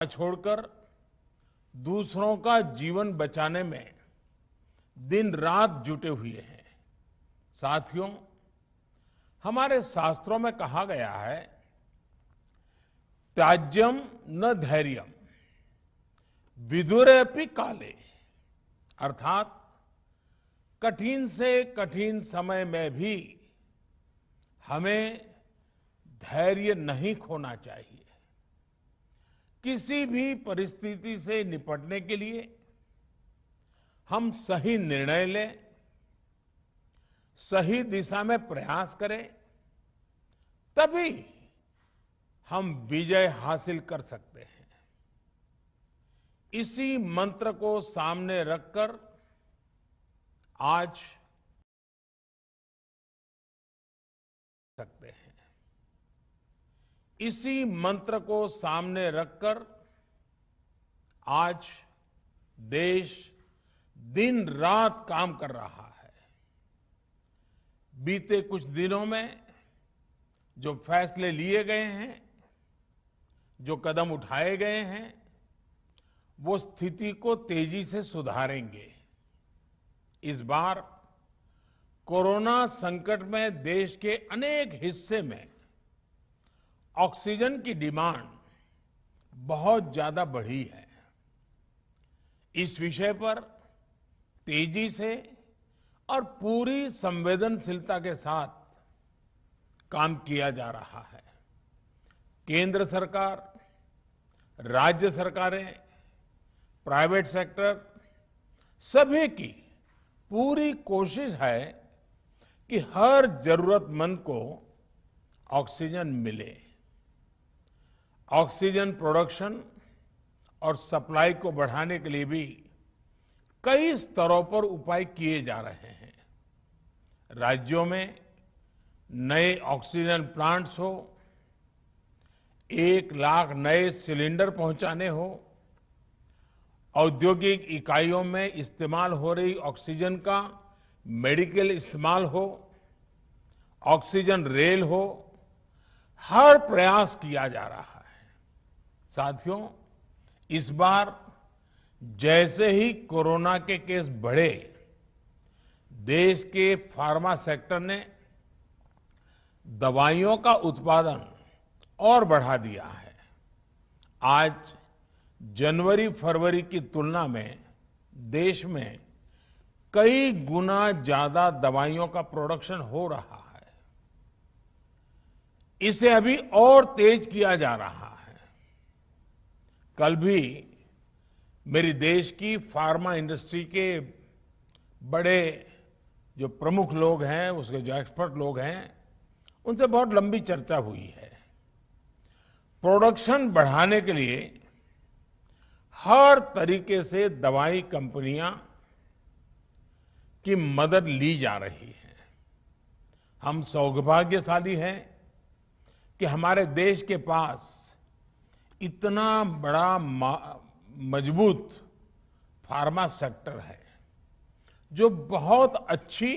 छोड़कर दूसरों का जीवन बचाने में दिन रात जुटे हुए हैं। साथियों, हमारे शास्त्रों में कहा गया है, त्याज्यम न धैर्यम विदुरेऽपि काले, अर्थात कठिन से कठिन समय में भी हमें धैर्य नहीं खोना चाहिए। किसी भी परिस्थिति से निपटने के लिए हम सही निर्णय लें, सही दिशा में प्रयास करें, तभी हम विजय हासिल कर सकते हैं। इसी मंत्र को सामने रखकर आज सकते हैं। इसी मंत्र को सामने रखकर आज देश दिन रात काम कर रहा है। बीते कुछ दिनों में जो फैसले लिए गए हैं, जो कदम उठाए गए हैं, वो स्थिति को तेजी से सुधारेंगे। इस बार कोरोना संकट में देश के अनेक हिस्से में ऑक्सीजन की डिमांड बहुत ज्यादा बढ़ी है। इस विषय पर तेजी से और पूरी संवेदनशीलता के साथ काम किया जा रहा है। केंद्र सरकार, राज्य सरकारें, प्राइवेट सेक्टर, सभी की पूरी कोशिश है कि हर जरूरतमंद को ऑक्सीजन मिले। ऑक्सीजन प्रोडक्शन और सप्लाई को बढ़ाने के लिए भी कई स्तरों पर उपाय किए जा रहे हैं। राज्यों में नए ऑक्सीजन प्लांट्स हो, 1 लाख नए सिलेंडर पहुंचाने हो, औद्योगिक इकाइयों में इस्तेमाल हो रही ऑक्सीजन का मेडिकल इस्तेमाल हो, ऑक्सीजन रेल हो, हर प्रयास किया जा रहा है। साथियों, इस बार जैसे ही कोरोना के केस बढ़े, देश के फार्मा सेक्टर ने दवाइयों का उत्पादन और बढ़ा दिया है। आज जनवरी फरवरी की तुलना में देश में कई गुना ज्यादा दवाइयों का प्रोडक्शन हो रहा है। इसे अभी और तेज किया जा रहा है। कल भी मेरी देश की फार्मा इंडस्ट्री के बड़े जो प्रमुख लोग हैं, उसके जो एक्सपर्ट लोग हैं, उनसे बहुत लंबी चर्चा हुई है। प्रोडक्शन बढ़ाने के लिए हर तरीके से दवाई कंपनियां की मदद ली जा रही है। हम सौभाग्यशाली हैं कि हमारे देश के पास इतना बड़ा मजबूत फार्मा सेक्टर है, जो बहुत अच्छी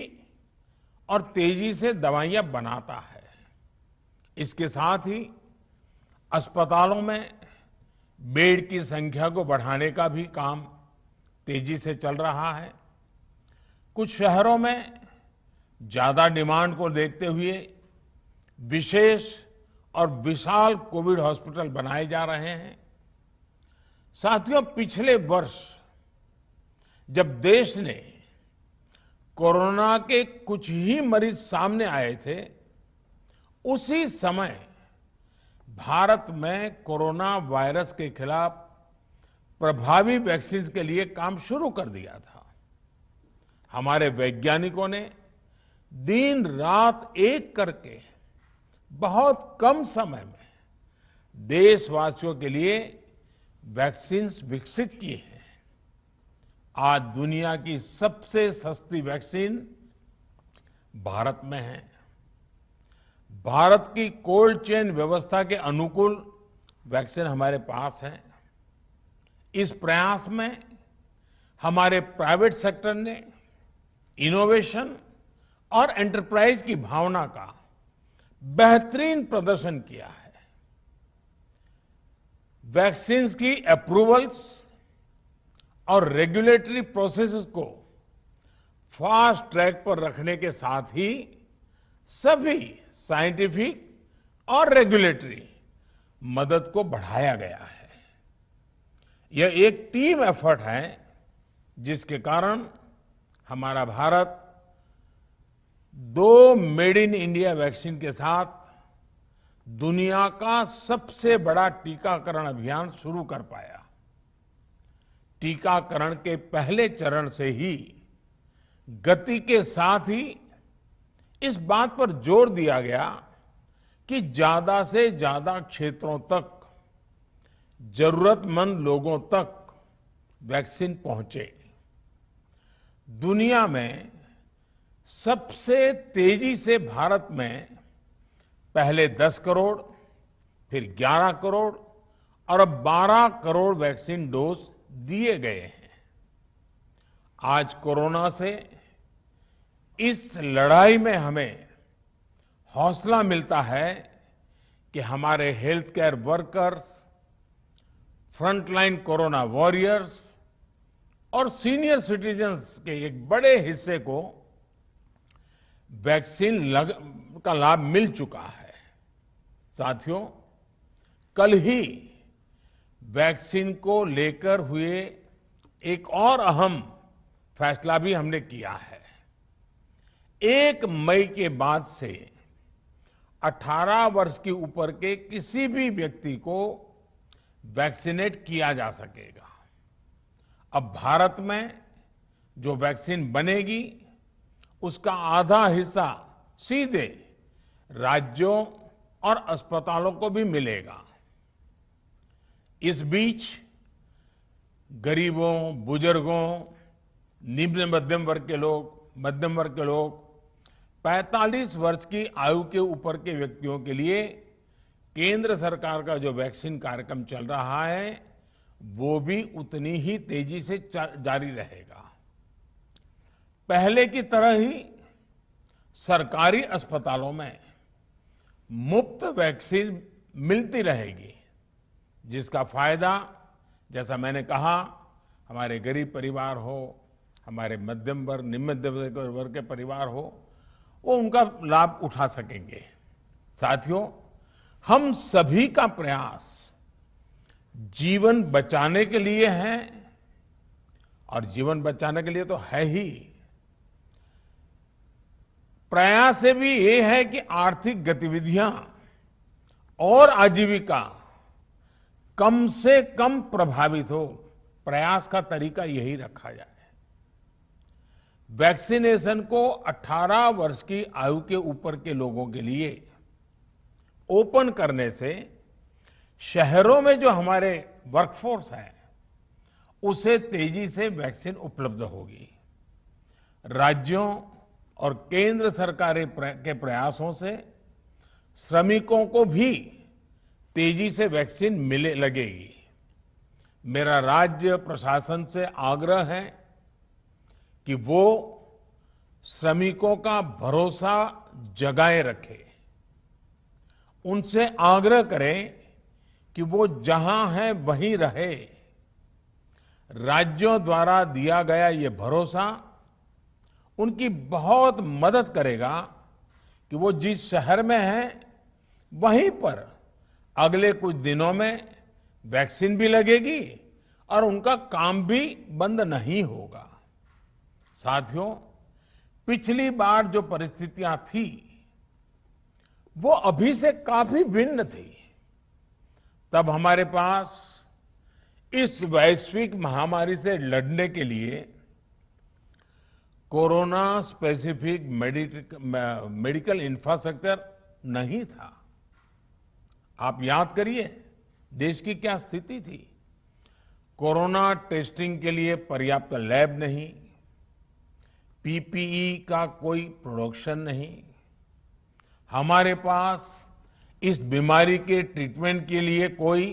और तेजी से दवाइयां बनाता है। इसके साथ ही अस्पतालों में बेड की संख्या को बढ़ाने का भी काम तेजी से चल रहा है। कुछ शहरों में ज्यादा डिमांड को देखते हुए विशेष और विशाल कोविड हॉस्पिटल बनाए जा रहे हैं। साथियों, पिछले वर्ष जब देश ने कोरोना के कुछ ही मरीज सामने आए थे, उसी समय भारत में कोरोना वायरस के खिलाफ प्रभावी वैक्सीन के लिए काम शुरू कर दिया था। हमारे वैज्ञानिकों ने दिन रात एक करके बहुत कम समय में देशवासियों के लिए वैक्सीन विकसित की है। आज दुनिया की सबसे सस्ती वैक्सीन भारत में है। भारत की कोल्ड चेन व्यवस्था के अनुकूल वैक्सीन हमारे पास है। इस प्रयास में हमारे प्राइवेट सेक्टर ने इनोवेशन और एंटरप्राइज की भावना का बेहतरीन प्रदर्शन किया है। वैक्सीन्स की अप्रूवल्स और रेगुलेटरी प्रोसेसेस को फास्ट ट्रैक पर रखने के साथ ही सभी साइंटिफिक और रेगुलेटरी मदद को बढ़ाया गया है। यह एक टीम एफर्ट है जिसके कारण हमारा Bharat 2 made in India vaccine के साथ दुनिया का सबसे बड़ा टीकाकरण अभियान शुरू कर पाया। टीकाकरण के पहले चरण से ही गति के साथ ही इस बात पर जोर दिया गया कि ज्यादा से ज्यादा क्षेत्रों तक, जरूरतमंद लोगों तक वैक्सीन पहुंचे। दुनिया में सबसे तेजी से भारत में पहले 10 करोड़, फिर 11 करोड़ और अब 12 करोड़ वैक्सीन डोज दिए गए हैं। आज कोरोना से इस लड़ाई में हमें हौसला मिलता है कि हमारे health care workers, frontline corona warriors और सीनियर सिटीजन्स के एक बड़े हिस्से को वैक्सीन का लाभ मिल चुका है। साथियों, कल ही वैक्सीन को लेकर हुए एक और अहम फैसला भी हमने किया है। 1 मई के बाद से 18 वर्ष की ऊपर के किसी भी व्यक्ति को वैक्सीनेट किया जा सकेगा। अब भारत में जो वैक्सीन बनेगी उसका आधा हिस्सा सीधे राज्यों और अस्पतालों को भी मिलेगा। इस बीच गरीबों, बुजुर्गों, निम्न मध्यम वर्ग के लोग, 45 वर्ष की आयु के ऊपर के व्यक्तियों के लिए केंद्र सरकार का जो वैक्सीन कार्यक्रम चल रहा है वो भी उतनी ही तेजी से जारी रहेगा। पहले की तरह ही सरकारी अस्पतालों में मुफ्त वैक्सीन मिलती रहेगी, जिसका फायदा, जैसा मैंने कहा, हमारे गरीब परिवार हो, हमारे मध्यम वर्ग, निम्न मध्यम वर्ग के परिवार हो, वो उनका लाभ उठा सकेंगे। साथियों, हम सभी का प्रयास जीवन बचाने के लिए है और जीवन बचाने के लिए तो है ही, प्रयास से भी ये है कि आर्थिक गतिविधियां और आजीविका कम से कम प्रभावित हो। प्रयास का तरीका यही रखा जाए। वैक्सीनेशन को 18 वर्ष की आयु के ऊपर के लोगों के लिए ओपन करने से शहरों में जो हमारे वर्कफोर्स है उसे तेजी से वैक्सीन उपलब्ध होगी। राज्यों और केंद्र सरकार के प्रयासों से श्रमिकों को भी तेजी से वैक्सीन मिलने लगेगी। मेरा राज्य प्रशासन से आग्रह है कि वो श्रमिकों का भरोसा जगाए रखे। उनसे आग्रह करें कि वो जहां है वहीं रहे। राज्यों द्वारा दिया गया ये भरोसा उनकी बहुत मदद करेगा कि वो जिस शहर में हैं वहीं पर अगले कुछ दिनों में वैक्सीन भी लगेगी और उनका काम भी बंद नहीं होगा। साथियों, पिछली बार जो परिस्थितियां थी वो अभी से काफी भिन्न थी। तब हमारे पास इस वैश्विक महामारी से लड़ने के लिए कोरोना स्पेसिफिक मेडिकल इंफ्रास्ट्रक्चर नहीं था। आप याद करिए देश की क्या स्थिति थी। कोरोना टेस्टिंग के लिए पर्याप्त लैब नहीं, पीपीई का कोई प्रोडक्शन नहीं, हमारे पास इस बीमारी के ट्रीटमेंट के लिए कोई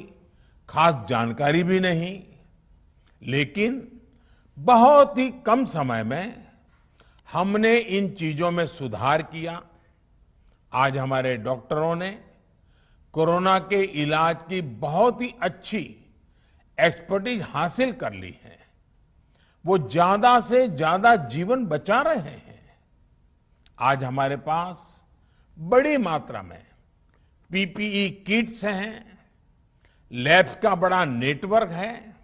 खास जानकारी भी नहीं। लेकिन बहुत ही कम समय में हमने इन चीजों में सुधार किया। आज हमारे डॉक्टरों ने कोरोना के इलाज की बहुत ही अच्छी एक्सपर्टीज हासिल कर ली है। वो ज्यादा से ज्यादा जीवन बचा रहे हैं। आज हमारे पास बड़ी मात्रा में पीपीई किट्स हैं, लैब्स का बड़ा नेटवर्क है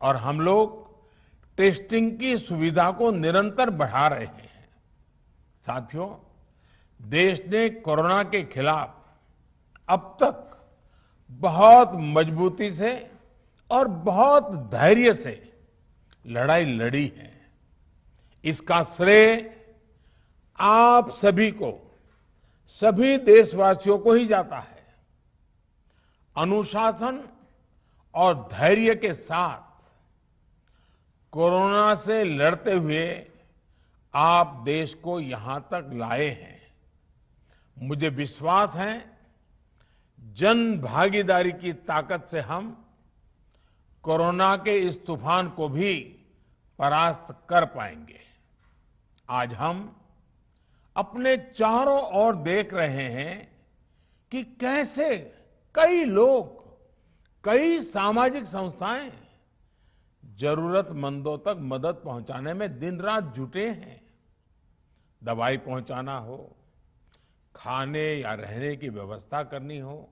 और हम लोग टेस्टिंग की सुविधा को निरंतर बढ़ा रहे हैं। साथियों, देश ने कोरोना के खिलाफ अब तक बहुत मजबूती से और बहुत धैर्य से लड़ाई लड़ी है। इसका श्रेय आप सभी को, सभी देशवासियों को ही जाता है। अनुशासन और धैर्य के साथ कोरोना से लड़ते हुए आप देश को यहां तक लाए हैं। मुझे विश्वास है, जन भागीदारी की ताकत से हम कोरोना के इस तूफान को भी परास्त कर पाएंगे। आज हम अपने चारों ओर देख रहे हैं कि कैसे कई लोग, कई सामाजिक संस्थाएं जरूरतमंदों तक मदद पहुंचाने में दिन रात जुटे हैं। दवाई पहुंचाना हो, खाने या रहने की व्यवस्था करनी हो,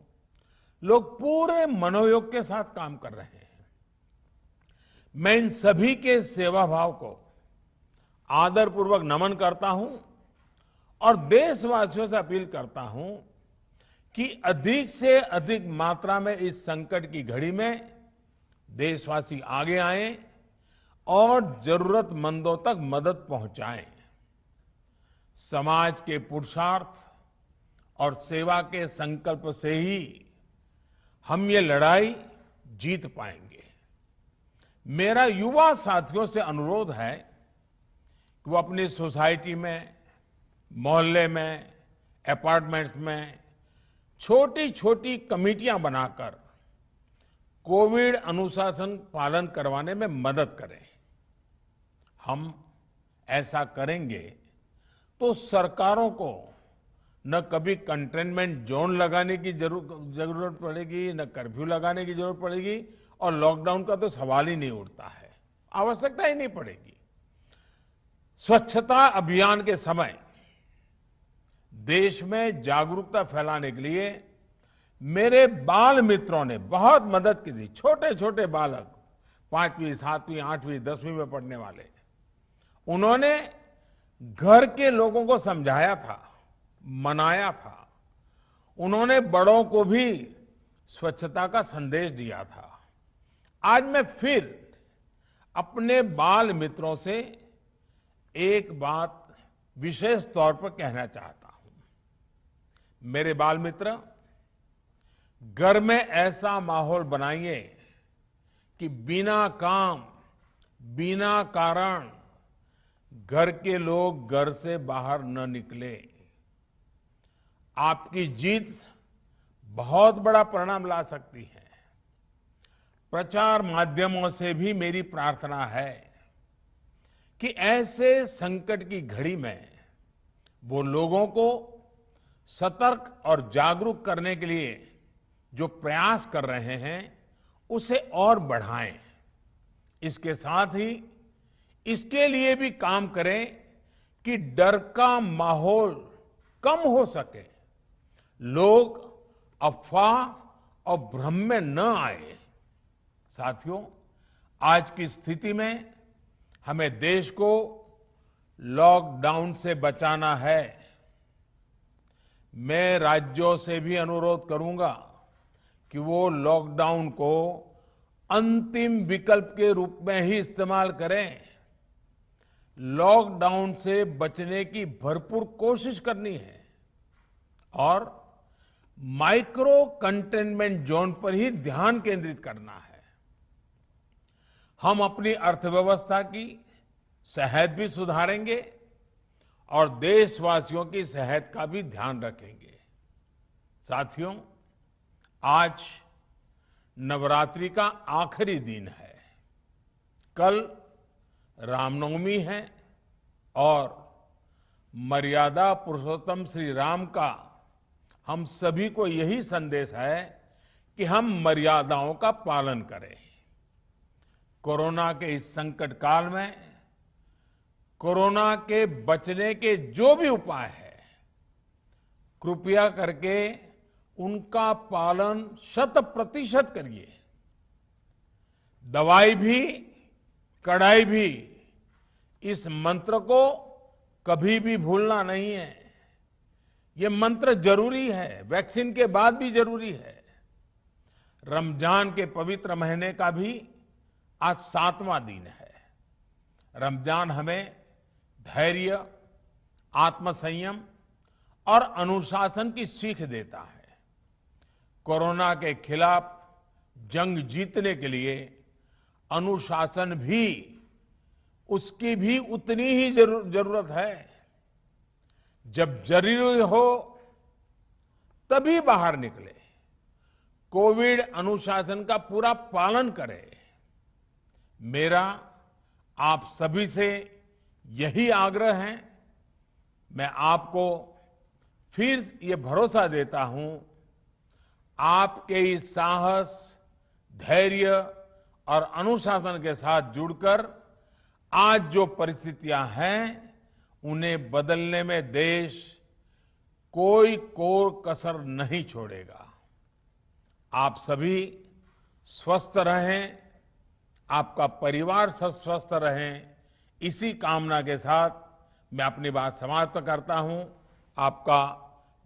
लोग पूरे मनोयोग के साथ काम कर रहे हैं। मैं इन सभी के सेवा भाव को आदरपूर्वक नमन करता हूं और देशवासियों से अपील करता हूं कि अधिक से अधिक मात्रा में इस संकट की घड़ी में देशवासी आगे आएं और जरूरतमंदों तक मदद पहुंचाएं। समाज के पुरुषार्थ और सेवा के संकल्प से ही हम ये लड़ाई जीत पाएंगे। मेरा युवा साथियों से अनुरोध है कि वो अपनी सोसाइटी में, मोहल्ले में, अपार्टमेंट्स में छोटी छोटी कमेटियां बनाकर कोविड अनुशासन पालन करवाने में मदद करें। हम ऐसा करेंगे तो सरकारों को न कभी कंटेनमेंट जोन लगाने की जरूरत पड़ेगी, न कर्फ्यू लगाने की जरूरत पड़ेगी और लॉकडाउन का तो सवाल ही नहीं उठता है, आवश्यकता ही नहीं पड़ेगी। स्वच्छता अभियान के समय देश में जागरूकता फैलाने के लिए मेरे बाल मित्रों ने बहुत मदद की थी। छोटे छोटे बालक, 5वीं, 7वीं, 8वीं, 10वीं में पढ़ने वाले, उन्होंने घर के लोगों को समझाया था, मनाया था। उन्होंने बड़ों को भी स्वच्छता का संदेश दिया था। आज मैं फिर अपने बाल मित्रों से एक बात विशेष तौर पर कहना चाहता हूं। मेरे बाल मित्र, घर में ऐसा माहौल बनाइए कि बिना काम, बिना कारण घर के लोग घर से बाहर न निकले। आपकी जीत बहुत बड़ा परिणाम ला सकती है। प्रचार माध्यमों से भी मेरी प्रार्थना है कि ऐसे संकट की घड़ी में वो लोगों को सतर्क और जागरूक करने के लिए जो प्रयास कर रहे हैं उसे और बढ़ाएं। इसके साथ ही इसके लिए भी काम करें कि डर का माहौल कम हो सके, लोग अफवाह और भ्रम में न आए। साथियों, आज की स्थिति में हमें देश को लॉकडाउन से बचाना है। मैं राज्यों से भी अनुरोध करूंगा कि वो लॉकडाउन को अंतिम विकल्प के रूप में ही इस्तेमाल करें। लॉकडाउन से बचने की भरपूर कोशिश करनी है और माइक्रो कंटेनमेंट जोन पर ही ध्यान केंद्रित करना है। हम अपनी अर्थव्यवस्था की सेहत भी सुधारेंगे और देशवासियों की सेहत का भी ध्यान रखेंगे। साथियों, आज नवरात्रि का आखिरी दिन है। कल रामनवमी है और मर्यादा पुरुषोत्तम श्री राम का हम सभी को यही संदेश है कि हम मर्यादाओं का पालन करें। कोरोना के इस संकट काल में कोरोना के बचने के जो भी उपाय है, कृपया करके उनका पालन 100% करिए। दवाई भी, कड़ाई भी, इस मंत्र को कभी भी भूलना नहीं है। ये मंत्र जरूरी है, वैक्सीन के बाद भी जरूरी है। रमजान के पवित्र महीने का भी आज 7वां दिन है। रमजान हमें धैर्य, आत्मसंयम और अनुशासन की सीख देता है। कोरोना के खिलाफ जंग जीतने के लिए अनुशासन भी, उसकी भी उतनी ही जरूरत है। जब जरूरी हो तभी बाहर निकले। कोविड अनुशासन का पूरा पालन करें। मेरा आप सभी से यही आग्रह है। मैं आपको फिर ये भरोसा देता हूं, आपके इस साहस, धैर्य और अनुशासन के साथ जुड़कर आज जो परिस्थितियां हैं, उन्हें बदलने में देश कोई कसर नहीं छोड़ेगा। आप सभी स्वस्थ रहें, आपका परिवार स्वस्थ रहें, इसी कामना के साथ मैं अपनी बात समाप्त करता हूं। आपका